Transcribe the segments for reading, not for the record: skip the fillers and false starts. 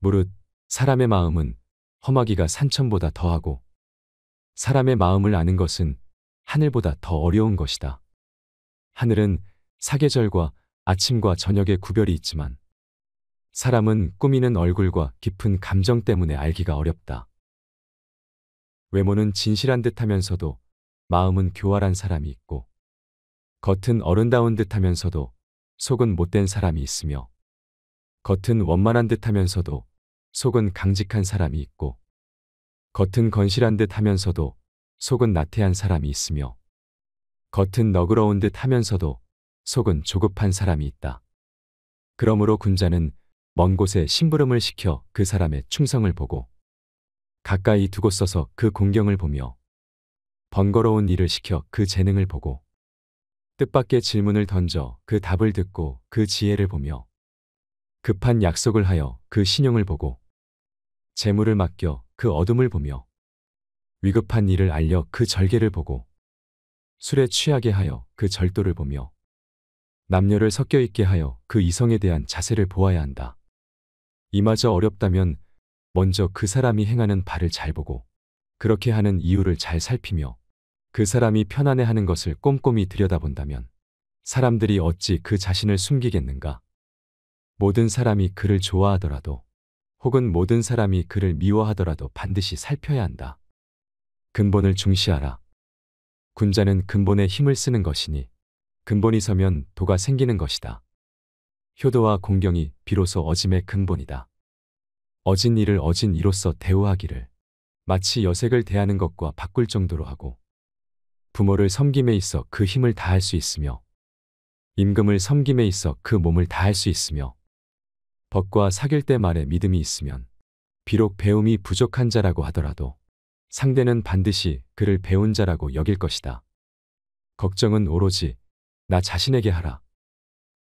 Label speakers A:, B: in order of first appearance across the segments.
A: 무릇 사람의 마음은 험하기가 산천보다 더하고 사람의 마음을 아는 것은 하늘보다 더 어려운 것이다. 하늘은 사계절과 아침과 저녁의 구별이 있지만 사람은 꾸미는 얼굴과 깊은 감정 때문에 알기가 어렵다. 외모는 진실한 듯하면서도 마음은 교활한 사람이 있고 겉은 어른다운 듯하면서도 속은 못된 사람이 있으며 겉은 원만한 듯하면서도 속은 강직한 사람이 있고 겉은 건실한 듯하면서도 속은 나태한 사람이 있으며 겉은 너그러운 듯하면서도 속은 조급한 사람이 있다. 그러므로 군자는 먼 곳에 심부름을 시켜 그 사람의 충성을 보고 가까이 두고 써서 그 공경을 보며 번거로운 일을 시켜 그 재능을 보고 뜻밖의 질문을 던져 그 답을 듣고 그 지혜를 보며 급한 약속을 하여 그 신용을 보고 재물을 맡겨 그 어둠을 보며 위급한 일을 알려 그 절개를 보고 술에 취하게 하여 그 절도를 보며 남녀를 섞여 있게 하여 그 이성에 대한 자세를 보아야 한다. 이마저 어렵다면 먼저 그 사람이 행하는 바를 잘 보고 그렇게 하는 이유를 잘 살피며 그 사람이 편안해하는 것을 꼼꼼히 들여다본다면 사람들이 어찌 그 자신을 숨기겠는가? 모든 사람이 그를 좋아하더라도 혹은 모든 사람이 그를 미워하더라도 반드시 살펴야 한다. 근본을 중시하라. 군자는 근본에 힘을 쓰는 것이니 근본이 서면 도가 생기는 것이다. 효도와 공경이 비로소 어짐의 근본이다. 어진 이를 어진 이로서 대우하기를 마치 여색을 대하는 것과 바꿀 정도로 하고 부모를 섬김에 있어 그 힘을 다할 수 있으며 임금을 섬김에 있어 그 몸을 다할 수 있으며 법과 사귈 때 말에 믿음이 있으면 비록 배움이 부족한 자라고 하더라도 상대는 반드시 그를 배운 자라고 여길 것이다. 걱정은 오로지 나 자신에게 하라.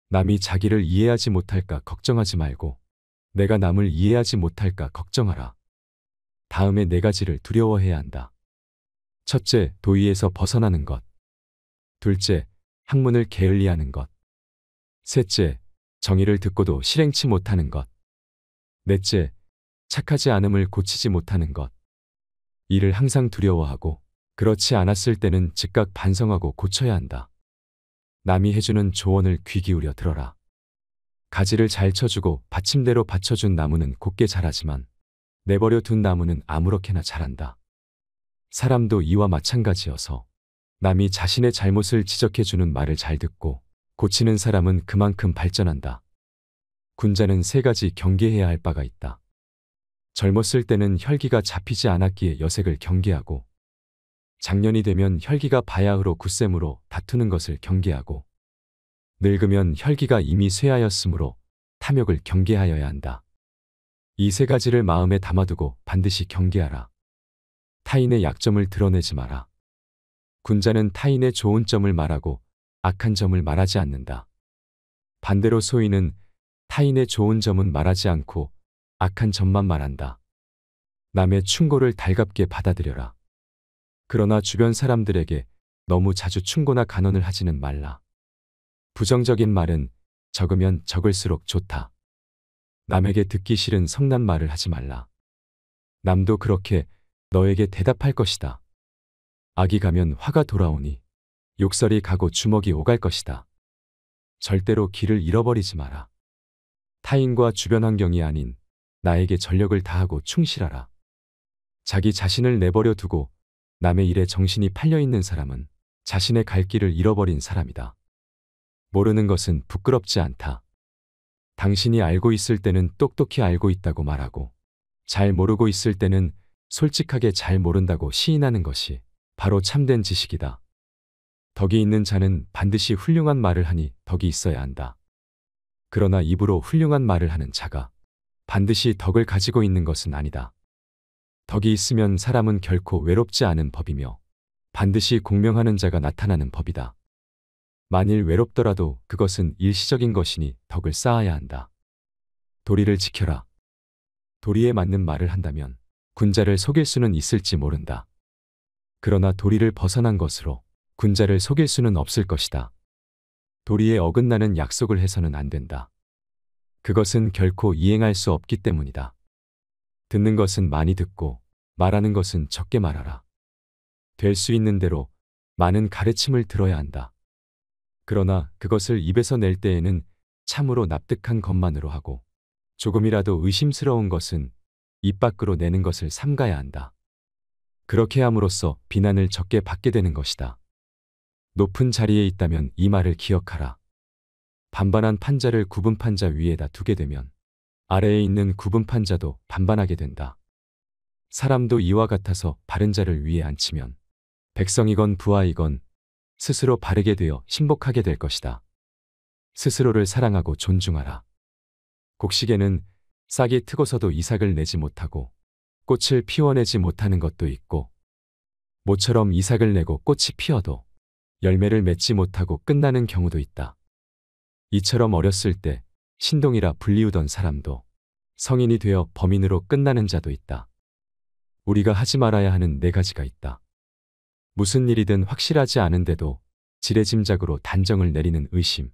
A: 남이 자기를 이해하지 못할까 걱정하지 말고 내가 남을 이해하지 못할까 걱정하라. 다음에 네 가지를 두려워해야 한다. 첫째, 도의에서 벗어나는 것. 둘째, 학문을 게을리하는 것. 셋째, 정의를 듣고도 실행치 못하는 것. 넷째, 착하지 않음을 고치지 못하는 것. 이를 항상 두려워하고 그렇지 않았을 때는 즉각 반성하고 고쳐야 한다. 남이 해주는 조언을 귀 기울여 들어라. 가지를 잘 쳐주고 받침대로 받쳐준 나무는 곱게 자라지만 내버려 둔 나무는 아무렇게나 자란다. 사람도 이와 마찬가지여서 남이 자신의 잘못을 지적해주는 말을 잘 듣고 고치는 사람은 그만큼 발전한다. 군자는 세 가지 경계해야 할 바가 있다. 젊었을 때는 혈기가 잡히지 않았기에 여색을 경계하고 장년이 되면 혈기가 바야흐로 굳셈으로 다투는 것을 경계하고 늙으면 혈기가 이미 쇠하였으므로 탐욕을 경계하여야 한다. 이 세 가지를 마음에 담아두고 반드시 경계하라. 타인의 약점을 드러내지 마라. 군자는 타인의 좋은 점을 말하고 악한 점을 말하지 않는다. 반대로 소인은 타인의 좋은 점은 말하지 않고 악한 점만 말한다. 남의 충고를 달갑게 받아들여라. 그러나 주변 사람들에게 너무 자주 충고나 간언을 하지는 말라. 부정적인 말은 적으면 적을수록 좋다. 남에게 듣기 싫은 성난 말을 하지 말라. 남도 그렇게 너에게 대답할 것이다. 악이 가면 화가 돌아오니 욕설이 가고 주먹이 오갈 것이다. 절대로 길을 잃어버리지 마라. 타인과 주변 환경이 아닌 나에게 전력을 다하고 충실하라. 자기 자신을 내버려 두고 남의 일에 정신이 팔려있는 사람은 자신의 갈 길을 잃어버린 사람이다. 모르는 것은 부끄럽지 않다. 당신이 알고 있을 때는 똑똑히 알고 있다고 말하고 잘 모르고 있을 때는 솔직하게 잘 모른다고 시인하는 것이 바로 참된 지식이다. 덕이 있는 자는 반드시 훌륭한 말을 하니 덕이 있어야 한다. 그러나 입으로 훌륭한 말을 하는 자가 반드시 덕을 가지고 있는 것은 아니다. 덕이 있으면 사람은 결코 외롭지 않은 법이며 반드시 공명하는 자가 나타나는 법이다. 만일 외롭더라도 그것은 일시적인 것이니 덕을 쌓아야 한다. 도리를 지켜라. 도리에 맞는 말을 한다면 군자를 속일 수는 있을지 모른다. 그러나 도리를 벗어난 것으로 군자를 속일 수는 없을 것이다. 도리에 어긋나는 약속을 해서는 안 된다. 그것은 결코 이행할 수 없기 때문이다. 듣는 것은 많이 듣고 말하는 것은 적게 말하라. 될 수 있는 대로 많은 가르침을 들어야 한다. 그러나 그것을 입에서 낼 때에는 참으로 납득한 것만으로 하고 조금이라도 의심스러운 것은 입 밖으로 내는 것을 삼가야 한다. 그렇게 함으로써 비난을 적게 받게 되는 것이다. 높은 자리에 있다면 이 말을 기억하라. 반반한 판자를 굽은 판자 위에다 두게 되면 아래에 있는 굽은 판자도 반반하게 된다. 사람도 이와 같아서 바른 자를 위에 앉히면 백성이건 부하이건 스스로 바르게 되어 신복하게 될 것이다. 스스로를 사랑하고 존중하라. 곡식에는 싹이 트고서도 이삭을 내지 못하고 꽃을 피워내지 못하는 것도 있고 모처럼 이삭을 내고 꽃이 피어도 열매를 맺지 못하고 끝나는 경우도 있다. 이처럼 어렸을 때 신동이라 불리우던 사람도 성인이 되어 범인으로 끝나는 자도 있다. 우리가 하지 말아야 하는 4가지가 있다. 무슨 일이든 확실하지 않은데도 지레짐작으로 단정을 내리는 의심.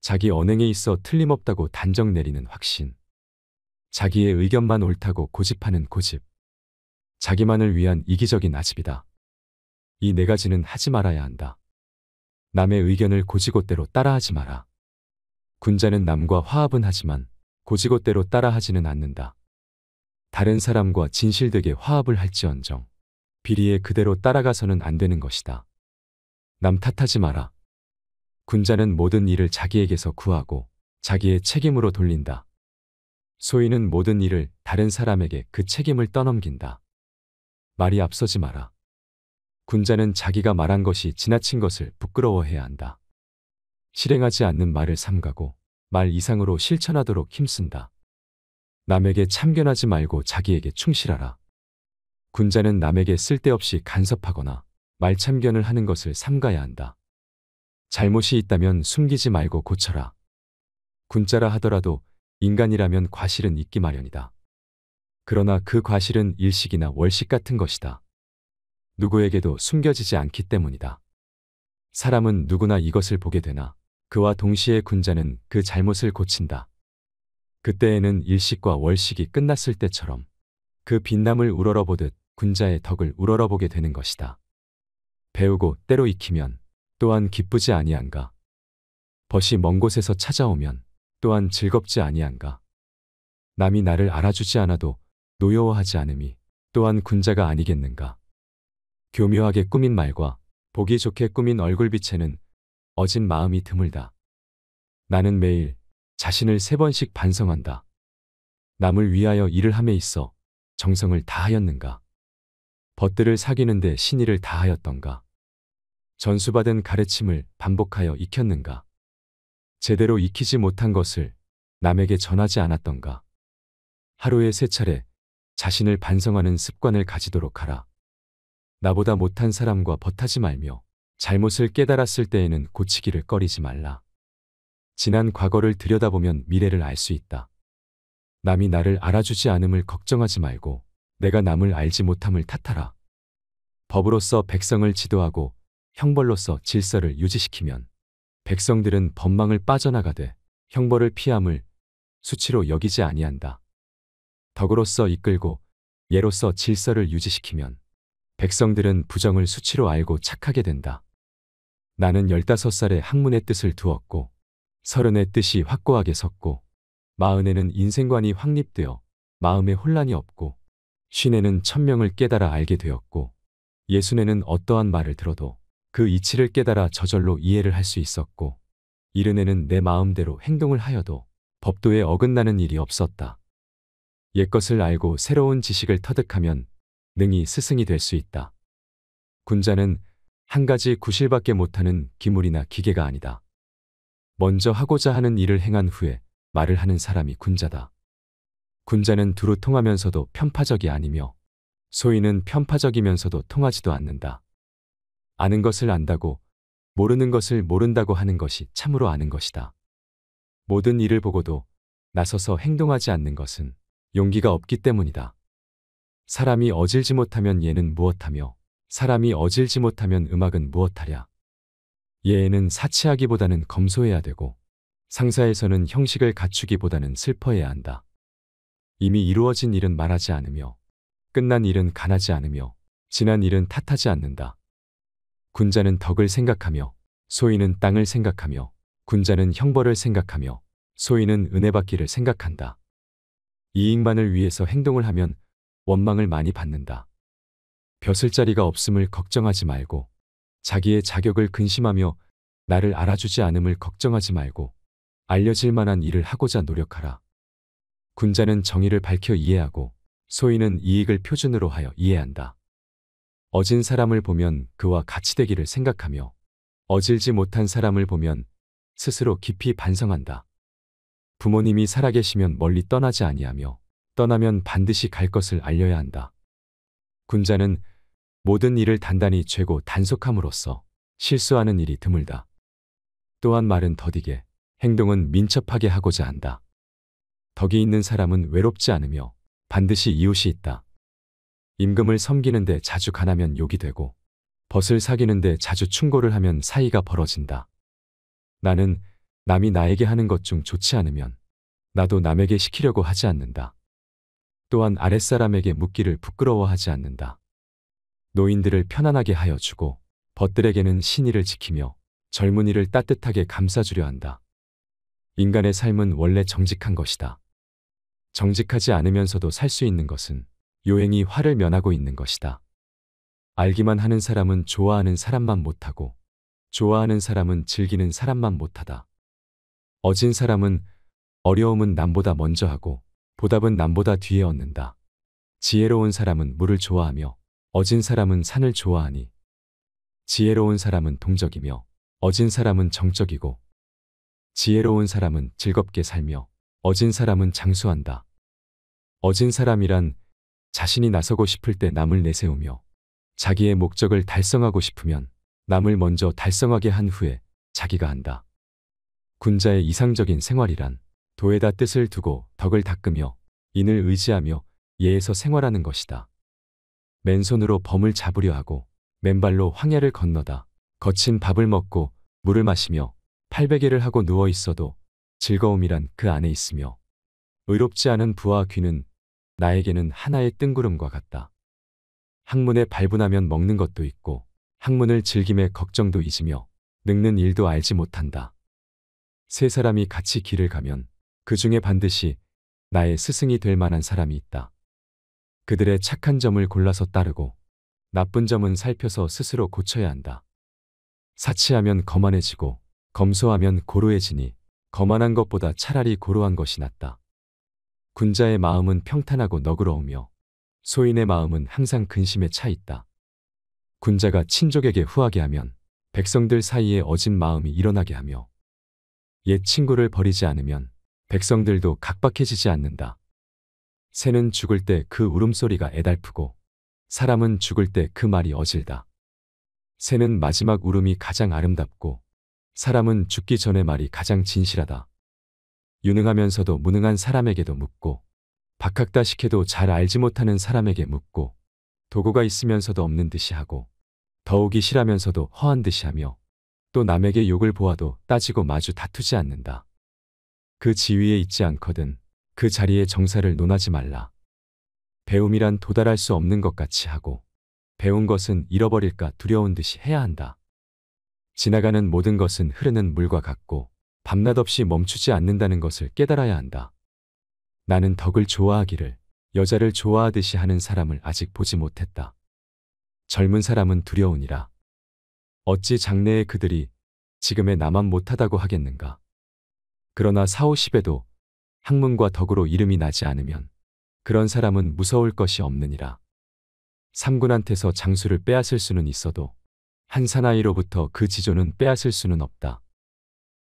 A: 자기 언행에 있어 틀림없다고 단정 내리는 확신. 자기의 의견만 옳다고 고집하는 고집. 자기만을 위한 이기적인 아집이다. 이 4가지는 하지 말아야 한다. 남의 의견을 고지곳대로 따라하지 마라. 군자는 남과 화합은 하지만 고지곳대로 따라하지는 않는다. 다른 사람과 진실되게 화합을 할지언정 비리에 그대로 따라가서는 안 되는 것이다. 남 탓하지 마라. 군자는 모든 일을 자기에게서 구하고 자기의 책임으로 돌린다. 소인은 모든 일을 다른 사람에게 그 책임을 떠넘긴다. 말이 앞서지 마라. 군자는 자기가 말한 것이 지나친 것을 부끄러워해야 한다. 실행하지 않는 말을 삼가고 말 이상으로 실천하도록 힘쓴다. 남에게 참견하지 말고 자기에게 충실하라. 군자는 남에게 쓸데없이 간섭하거나 말참견을 하는 것을 삼가야 한다. 잘못이 있다면 숨기지 말고 고쳐라. 군자라 하더라도 인간이라면 과실은 있기 마련이다. 그러나 그 과실은 일식이나 월식 같은 것이다. 누구에게도 숨겨지지 않기 때문이다. 사람은 누구나 이것을 보게 되나 그와 동시에 군자는 그 잘못을 고친다. 그때에는 일식과 월식이 끝났을 때처럼 그 빛남을 우러러보듯 군자의 덕을 우러러보게 되는 것이다. 배우고 때로 익히면 또한 기쁘지 아니한가. 벗이 먼 곳에서 찾아오면 또한 즐겁지 아니한가. 남이 나를 알아주지 않아도 노여워하지 않음이 또한 군자가 아니겠는가. 교묘하게 꾸민 말과 보기 좋게 꾸민 얼굴빛에는 어진 마음이 드물다. 나는 매일 자신을 3번씩 반성한다. 남을 위하여 일을 함에 있어 정성을 다하였는가. 벗들을 사귀는데 신의를 다하였던가. 전수받은 가르침을 반복하여 익혔는가. 제대로 익히지 못한 것을 남에게 전하지 않았던가. 하루에 3차례 자신을 반성하는 습관을 가지도록 하라. 나보다 못한 사람과 벗하지 말며 잘못을 깨달았을 때에는 고치기를 꺼리지 말라. 지난 과거를 들여다보면 미래를 알 수 있다. 남이 나를 알아주지 않음을 걱정하지 말고 내가 남을 알지 못함을 탓하라. 법으로서 백성을 지도하고 형벌로서 질서를 유지시키면 백성들은 법망을 빠져나가되 형벌을 피함을 수치로 여기지 아니한다. 덕으로서 이끌고 예로서 질서를 유지시키면 백성들은 부정을 수치로 알고 착하게 된다. 나는 15살에 학문의 뜻을 두었고 30의 뜻이 확고하게 섰고 40에는 인생관이 확립되어 마음에 혼란이 없고 50에는 천명을 깨달아 알게 되었고 60에는 어떠한 말을 들어도 그 이치를 깨달아 저절로 이해를 할 수 있었고 70에는 내 마음대로 행동을 하여도 법도에 어긋나는 일이 없었다. 옛것을 알고 새로운 지식을 터득하면 능히 스승이 될 수 있다. 군자는 한 가지 구실밖에 못하는 기물이나 기계가 아니다. 먼저 하고자 하는 일을 행한 후에 말을 하는 사람이 군자다. 군자는 두루 통하면서도 편파적이 아니며 소인은 편파적이면서도 통하지도 않는다. 아는 것을 안다고 모르는 것을 모른다고 하는 것이 참으로 아는 것이다. 모든 일을 보고도 나서서 행동하지 않는 것은 용기가 없기 때문이다. 사람이 어질지 못하면 예는 무엇하며 사람이 어질지 못하면 음악은 무엇하랴. 예에는 사치하기보다는 검소해야 되고 상사에서는 형식을 갖추기보다는 슬퍼해야 한다. 이미 이루어진 일은 말하지 않으며 끝난 일은 간하지 않으며 지난 일은 탓하지 않는다. 군자는 덕을 생각하며 소인은 땅을 생각하며 군자는 형벌을 생각하며 소인은 은혜 받기를 생각한다. 이익만을 위해서 행동을 하면 원망을 많이 받는다. 벼슬 자리가 없음을 걱정하지 말고 자기의 자격을 근심하며 나를 알아주지 않음을 걱정하지 말고 알려질 만한 일을 하고자 노력하라. 군자는 정의를 밝혀 이해하고 소인은 이익을 표준으로 하여 이해한다. 어진 사람을 보면 그와 같이 되기를 생각하며 어질지 못한 사람을 보면 스스로 깊이 반성한다. 부모님이 살아계시면 멀리 떠나지 아니하며 떠나면 반드시 갈 것을 알려야 한다. 군자는 모든 일을 단단히 죄고 단속함으로써 실수하는 일이 드물다. 또한 말은 더디게, 행동은 민첩하게 하고자 한다. 덕이 있는 사람은 외롭지 않으며 반드시 이웃이 있다. 임금을 섬기는데 자주 간하면 욕이 되고 벗을 사귀는데 자주 충고를 하면 사이가 벌어진다. 나는 남이 나에게 하는 것 중 좋지 않으면 나도 남에게 시키려고 하지 않는다. 또한 아랫사람에게 묻기를 부끄러워하지 않는다. 노인들을 편안하게 하여 주고 벗들에게는 신의를 지키며 젊은이를 따뜻하게 감싸주려 한다. 인간의 삶은 원래 정직한 것이다. 정직하지 않으면서도 살 수 있는 것은 요행이 화를 면하고 있는 것이다. 알기만 하는 사람은 좋아하는 사람만 못하고 좋아하는 사람은 즐기는 사람만 못하다. 어진 사람은 어려움은 남보다 먼저 하고 보답은 남보다 뒤에 얻는다. 지혜로운 사람은 물을 좋아하며 어진 사람은 산을 좋아하니 지혜로운 사람은 동적이며 어진 사람은 정적이고 지혜로운 사람은 즐겁게 살며 어진 사람은 장수한다. 어진 사람이란 자신이 나서고 싶을 때 남을 내세우며 자기의 목적을 달성하고 싶으면 남을 먼저 달성하게 한 후에 자기가 한다. 군자의 이상적인 생활이란 도에다 뜻을 두고 덕을 닦으며 인을 의지하며 예에서 생활하는 것이다. 맨손으로 범을 잡으려 하고 맨발로 황야를 건너다 거친 밥을 먹고 물을 마시며 팔베개를 하고 누워 있어도 즐거움이란 그 안에 있으며 의롭지 않은 부와 귀는 나에게는 하나의 뜬구름과 같다. 학문에 발분하면 먹는 것도 있고 학문을 즐김에 걱정도 잊으며 늙는 일도 알지 못한다. 세 사람이 같이 길을 가면 그 중에 반드시 나의 스승이 될 만한 사람이 있다. 그들의 착한 점을 골라서 따르고 나쁜 점은 살펴서 스스로 고쳐야 한다. 사치하면 거만해지고 검소하면 고루해지니 거만한 것보다 차라리 고루한 것이 낫다. 군자의 마음은 평탄하고 너그러우며 소인의 마음은 항상 근심에 차 있다. 군자가 친족에게 후하게 하면 백성들 사이에 어진 마음이 일어나게 하며 옛 친구를 버리지 않으면 백성들도 각박해지지 않는다. 새는 죽을 때 그 울음소리가 애달프고 사람은 죽을 때 그 말이 어질다. 새는 마지막 울음이 가장 아름답고 사람은 죽기 전의 말이 가장 진실하다. 유능하면서도 무능한 사람에게도 묻고 박학다식해도 잘 알지 못하는 사람에게 묻고 도구가 있으면서도 없는 듯이 하고 더욱이 실하면서도 허한 듯이 하며 또 남에게 욕을 보아도 따지고 마주 다투지 않는다. 그 지위에 있지 않거든 그 자리에 정사를 논하지 말라. 배움이란 도달할 수 없는 것 같이 하고 배운 것은 잃어버릴까 두려운 듯이 해야 한다. 지나가는 모든 것은 흐르는 물과 같고 밤낮 없이 멈추지 않는다는 것을 깨달아야 한다. 나는 덕을 좋아하기를 여자를 좋아하듯이 하는 사람을 아직 보지 못했다. 젊은 사람은 두려우니라. 어찌 장래에 그들이 지금의 나만 못하다고 하겠는가. 그러나 40~50에도 학문과 덕으로 이름이 나지 않으면 그런 사람은 무서울 것이 없느니라. 삼군한테서 장수를 빼앗을 수는 있어도 한 사나이로부터 그 지조는 빼앗을 수는 없다.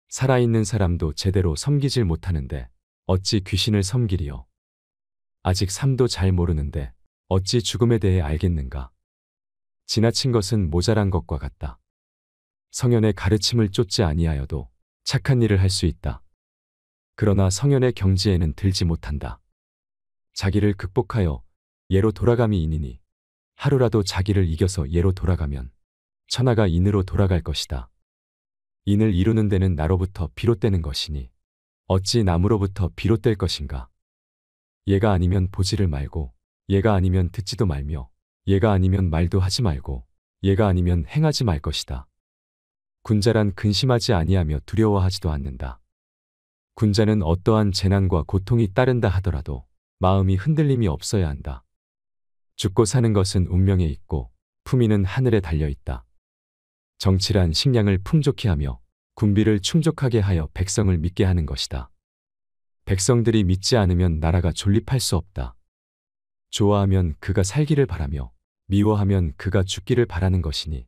A: 살아있는 사람도 제대로 섬기질 못하는데 어찌 귀신을 섬기리요. 아직 삶도 잘 모르는데 어찌 죽음에 대해 알겠는가. 지나친 것은 모자란 것과 같다. 성현의 가르침을 쫓지 아니하여도 착한 일을 할 수 있다. 그러나 성현의 경지에는 들지 못한다. 자기를 극복하여 예로 돌아감이 인이니 하루라도 자기를 이겨서 예로 돌아가면 천하가 인으로 돌아갈 것이다. 인을 이루는 데는 나로부터 비롯되는 것이니 어찌 남으로부터 비롯될 것인가. 얘가 아니면 보지를 말고, 얘가 아니면 듣지도 말며, 얘가 아니면 말도 하지 말고, 얘가 아니면 행하지 말 것이다. 군자란 근심하지 아니하며 두려워하지도 않는다. 군자는 어떠한 재난과 고통이 따른다 하더라도 마음이 흔들림이 없어야 한다. 죽고 사는 것은 운명에 있고 품위는 하늘에 달려 있다. 정치란 식량을 풍족히 하며 군비를 충족하게 하여 백성을 믿게 하는 것이다. 백성들이 믿지 않으면 나라가 존립할 수 없다. 좋아하면 그가 살기를 바라며 미워하면 그가 죽기를 바라는 것이니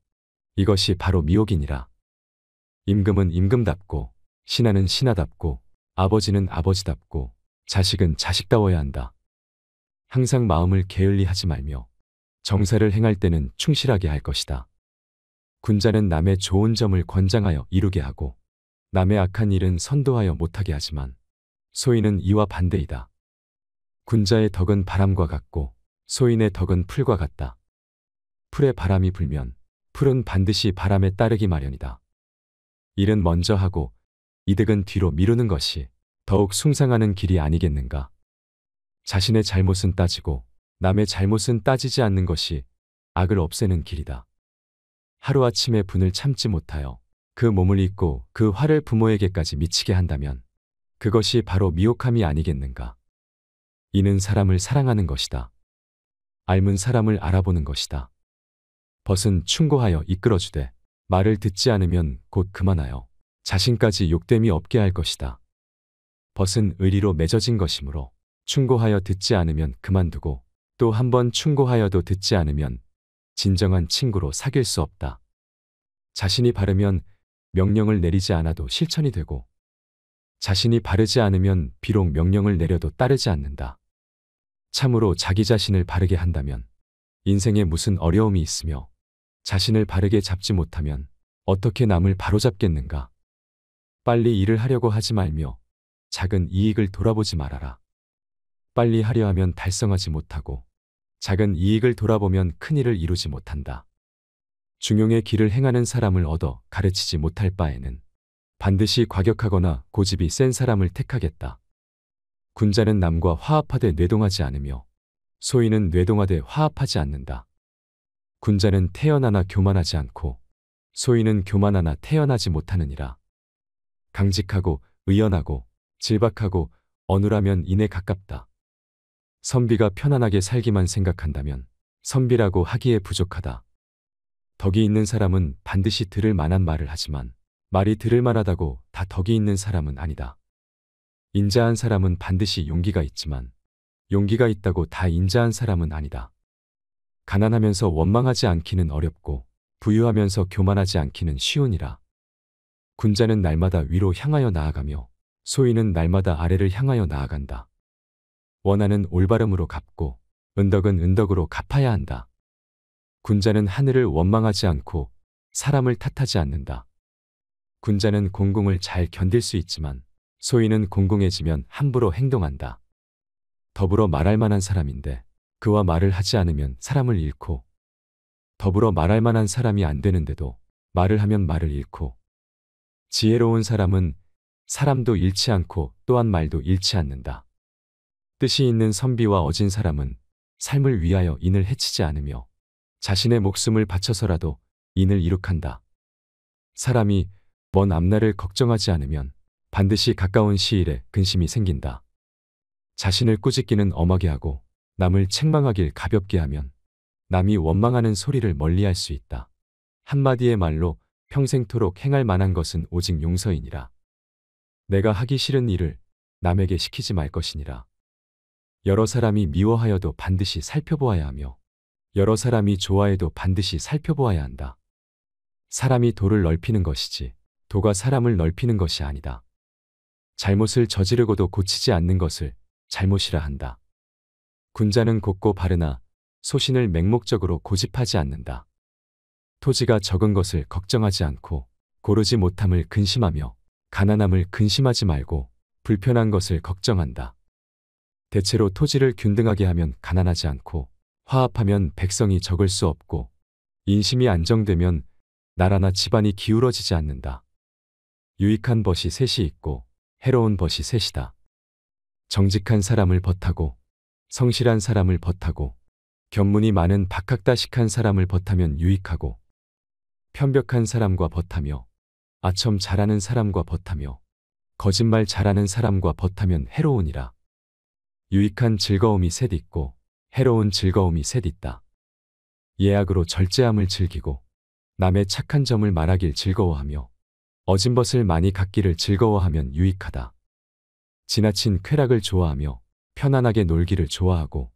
A: 이것이 바로 미혹이니라. 임금은 임금답고 신하는 신하답고 아버지는 아버지답고 자식은 자식다워야 한다. 항상 마음을 게을리하지 말며 정사를 행할 때는 충실하게 할 것이다. 군자는 남의 좋은 점을 권장하여 이루게 하고 남의 악한 일은 선도하여 못하게 하지만 소인은 이와 반대이다. 군자의 덕은 바람과 같고 소인의 덕은 풀과 같다. 풀에 바람이 불면 풀은 반드시 바람에 따르기 마련이다. 일은 먼저 하고 이득은 뒤로 미루는 것이 더욱 숭상하는 길이 아니겠는가. 자신의 잘못은 따지고 남의 잘못은 따지지 않는 것이 악을 없애는 길이다. 하루아침에 분을 참지 못하여 그 몸을 잊고 그 화를 부모에게까지 미치게 한다면 그것이 바로 미혹함이 아니겠는가. 이는 사람을 사랑하는 것이다. 앓은 사람을 알아보는 것이다. 벗은 충고하여 이끌어주되 말을 듣지 않으면 곧 그만하여 자신까지 욕됨이 없게 할 것이다. 벗은 의리로 맺어진 것이므로 충고하여 듣지 않으면 그만두고 또 한 번 충고하여도 듣지 않으면 진정한 친구로 사귈 수 없다. 자신이 바르면 명령을 내리지 않아도 실천이 되고 자신이 바르지 않으면 비록 명령을 내려도 따르지 않는다. 참으로 자기 자신을 바르게 한다면 인생에 무슨 어려움이 있으며 자신을 바르게 잡지 못하면 어떻게 남을 바로잡겠는가. 빨리 일을 하려고 하지 말며 작은 이익을 돌아보지 말아라. 빨리 하려 하면 달성하지 못하고 작은 이익을 돌아보면 큰 일을 이루지 못한다. 중용의 길을 행하는 사람을 얻어 가르치지 못할 바에는 반드시 과격하거나 고집이 센 사람을 택하겠다. 군자는 남과 화합하되 뇌동하지 않으며 소인은 뇌동하되 화합하지 않는다. 군자는 태어나나 교만하지 않고 소인은 교만하나 태어나지 못하느니라. 강직하고 의연하고 질박하고 어눌하면 인에 가깝다. 선비가 편안하게 살기만 생각한다면 선비라고 하기에 부족하다. 덕이 있는 사람은 반드시 들을 만한 말을 하지만 말이 들을 만하다고 다 덕이 있는 사람은 아니다. 인자한 사람은 반드시 용기가 있지만 용기가 있다고 다 인자한 사람은 아니다. 가난하면서 원망하지 않기는 어렵고 부유하면서 교만하지 않기는 쉬우니라. 군자는 날마다 위로 향하여 나아가며 소인은 날마다 아래를 향하여 나아간다. 원하는 올바름으로 갚고 은덕은 은덕으로 갚아야 한다. 군자는 하늘을 원망하지 않고 사람을 탓하지 않는다. 군자는 공공을 잘 견딜 수 있지만 소인은 공공해지면 함부로 행동한다. 더불어 말할 만한 사람인데 그와 말을 하지 않으면 사람을 잃고 더불어 말할 만한 사람이 안 되는데도 말을 하면 말을 잃고 지혜로운 사람은 사람도 잃지 않고 또한 말도 잃지 않는다. 뜻이 있는 선비와 어진 사람은 삶을 위하여 인을 해치지 않으며 자신의 목숨을 바쳐서라도 인을 이룩한다. 사람이 먼 앞날을 걱정하지 않으면 반드시 가까운 시일에 근심이 생긴다. 자신을 꾸짖기는 엄하게 하고 남을 책망하길 가볍게 하면 남이 원망하는 소리를 멀리할 수 있다. 한마디의 말로 평생토록 행할 만한 것은 오직 용서이니라. 내가 하기 싫은 일을 남에게 시키지 말 것이니라. 여러 사람이 미워하여도 반드시 살펴보아야 하며 여러 사람이 좋아해도 반드시 살펴보아야 한다. 사람이 도를 넓히는 것이지 도가 사람을 넓히는 것이 아니다. 잘못을 저지르고도 고치지 않는 것을 잘못이라 한다. 군자는 곱고 바르나 소신을 맹목적으로 고집하지 않는다. 토지가 적은 것을 걱정하지 않고 고르지 못함을 근심하며 가난함을 근심하지 말고 불편한 것을 걱정한다. 대체로 토지를 균등하게 하면 가난하지 않고 화합하면 백성이 적을 수 없고 인심이 안정되면 나라나 집안이 기울어지지 않는다. 유익한 벗이 셋이 있고 해로운 벗이 셋이다. 정직한 사람을 벗하고 성실한 사람을 벗하고 견문이 많은 박학다식한 사람을 벗하면 유익하고 편벽한 사람과 벗하며 아첨 잘하는 사람과 벗하며 거짓말 잘하는 사람과 벗하면 해로우니라. 유익한 즐거움이 셋 있고 해로운 즐거움이 셋 있다. 예약으로 절제함을 즐기고 남의 착한 점을 말하길 즐거워하며 어진 벗을 많이 갖기를 즐거워하면 유익하다. 지나친 쾌락을 좋아하며 편안하게 놀기를 좋아하고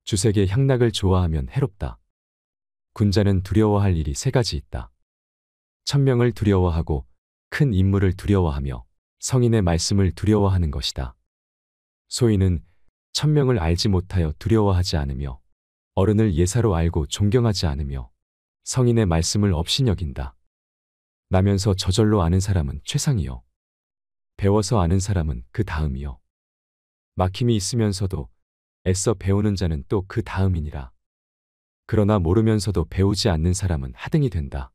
A: 주색의 향락을 좋아하면 해롭다. 군자는 두려워할 일이 세 가지 있다. 천명을 두려워하고 큰 인물을 두려워하며 성인의 말씀을 두려워하는 것이다. 소인은 천명을 알지 못하여 두려워하지 않으며 어른을 예사로 알고 존경하지 않으며 성인의 말씀을 업신여긴다. 나면서 저절로 아는 사람은 최상이요. 배워서 아는 사람은 그 다음이요. 막힘이 있으면서도 애써 배우는 자는 또 그 다음이니라. 그러나 모르면서도 배우지 않는 사람은 하등이 된다.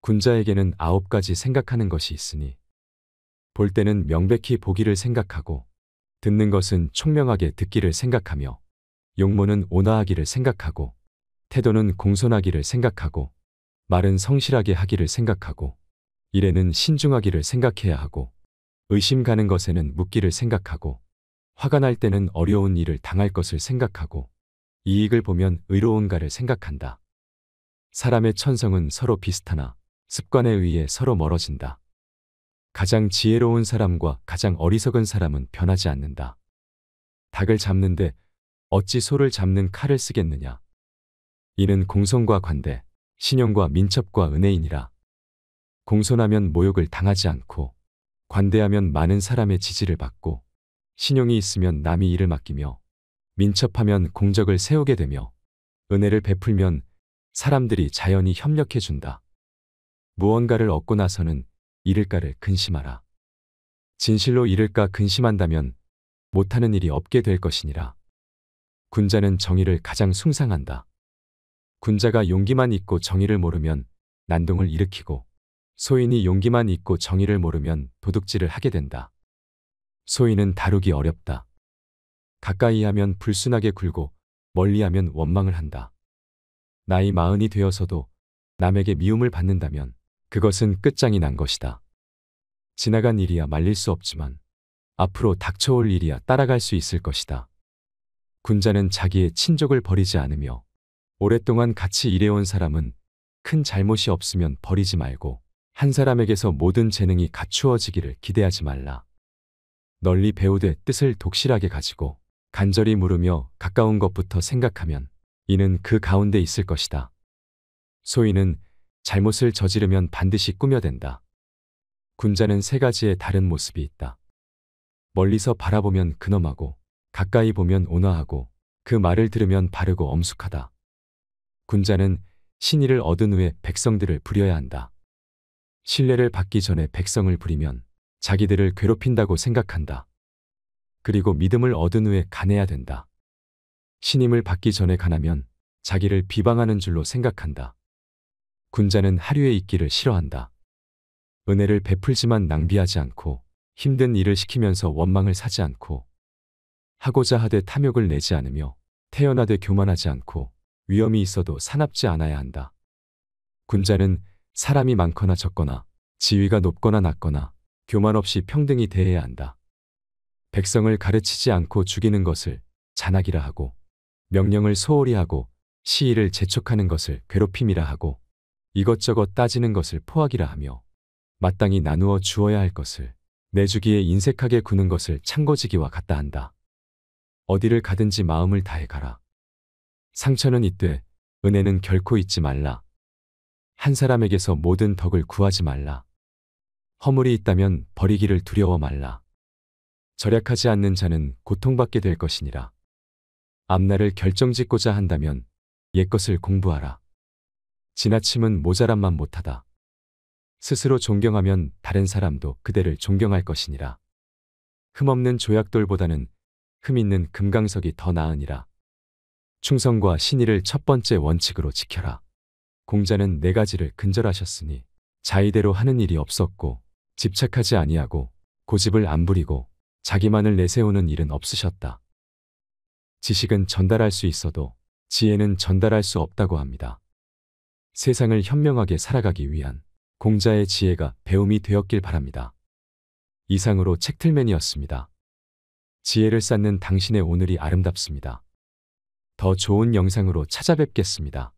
A: 군자에게는 9가지 생각하는 것이 있으니 볼 때는 명백히 보기를 생각하고 듣는 것은 총명하게 듣기를 생각하며 용모는 온화하기를 생각하고 태도는 공손하기를 생각하고 말은 성실하게 하기를 생각하고 일에는 신중하기를 생각해야 하고 의심 가는 것에는 묻기를 생각하고 화가 날 때는 어려운 일을 당할 것을 생각하고 이익을 보면 의로운가를 생각한다. 사람의 천성은 서로 비슷하나 습관에 의해 서로 멀어진다. 가장 지혜로운 사람과 가장 어리석은 사람은 변하지 않는다. 닭을 잡는데 어찌 소를 잡는 칼을 쓰겠느냐. 이는 공손과 관대, 신용과 민첩과 은혜이니라. 공손하면 모욕을 당하지 않고 관대하면 많은 사람의 지지를 받고 신용이 있으면 남이 일을 맡기며 민첩하면 공적을 세우게 되며 은혜를 베풀면 사람들이 자연히 협력해 준다. 무언가를 얻고 나서는 잃을까를 근심하라. 진실로 잃을까 근심한다면 못하는 일이 없게 될 것이니라. 군자는 정의를 가장 숭상한다. 군자가 용기만 있고 정의를 모르면 난동을 일으키고 소인이 용기만 있고 정의를 모르면 도둑질을 하게 된다. 소인은 다루기 어렵다. 가까이 하면 불순하게 굴고 멀리 하면 원망을 한다. 나이 40이 되어서도 남에게 미움을 받는다면 그것은 끝장이 난 것이다. 지나간 일이야 말릴 수 없지만 앞으로 닥쳐올 일이야 따라갈 수 있을 것이다. 군자는 자기의 친족을 버리지 않으며 오랫동안 같이 일해온 사람은 큰 잘못이 없으면 버리지 말고 한 사람에게서 모든 재능이 갖추어지기를 기대하지 말라. 널리 배우되 뜻을 독실하게 가지고 간절히 물으며 가까운 것부터 생각하면 이는 그 가운데 있을 것이다. 소인은 잘못을 저지르면 반드시 꾸며댄다. 군자는 세 가지의 다른 모습이 있다. 멀리서 바라보면 근엄하고 가까이 보면 온화하고 그 말을 들으면 바르고 엄숙하다. 군자는 신의를 얻은 후에 백성들을 부려야 한다. 신뢰를 받기 전에 백성을 부리면 자기들을 괴롭힌다고 생각한다. 그리고 믿음을 얻은 후에 간해야 된다. 신임을 받기 전에 간하면 자기를 비방하는 줄로 생각한다. 군자는 하류에 있기를 싫어한다. 은혜를 베풀지만 낭비하지 않고 힘든 일을 시키면서 원망을 사지 않고 하고자 하되 탐욕을 내지 않으며 태연하되 교만하지 않고 위험이 있어도 사납지 않아야 한다. 군자는 사람이 많거나 적거나 지위가 높거나 낮거나 교만 없이 평등히 대해야 한다. 백성을 가르치지 않고 죽이는 것을 잔악이라 하고 명령을 소홀히 하고 시의를 재촉하는 것을 괴롭힘이라 하고 이것저것 따지는 것을 포악이라 하며 마땅히 나누어 주어야 할 것을 내주기에 인색하게 구는 것을 창고지기와 같다 한다. 어디를 가든지 마음을 다해 가라. 상처는 있되 은혜는 결코 잊지 말라. 한 사람에게서 모든 덕을 구하지 말라. 허물이 있다면 버리기를 두려워 말라. 절약하지 않는 자는 고통받게 될 것이니라. 앞날을 결정짓고자 한다면 옛것을 공부하라. 지나침은 모자람만 못하다. 스스로 존경하면 다른 사람도 그대를 존경할 것이니라. 흠없는 조약돌보다는 흠 있는 금강석이 더 나으니라. 충성과 신의를 첫 번째 원칙으로 지켜라. 공자는 4가지를 근절하셨으니 자의대로 하는 일이 없었고 집착하지 아니하고 고집을 안 부리고 자기만을 내세우는 일은 없으셨다. 지식은 전달할 수 있어도 지혜는 전달할 수 없다고 합니다. 세상을 현명하게 살아가기 위한 공자의 지혜가 배움이 되었길 바랍니다. 이상으로 책틀맨이었습니다. 지혜를 쌓는 당신의 오늘이 아름답습니다. 더 좋은 영상으로 찾아뵙겠습니다.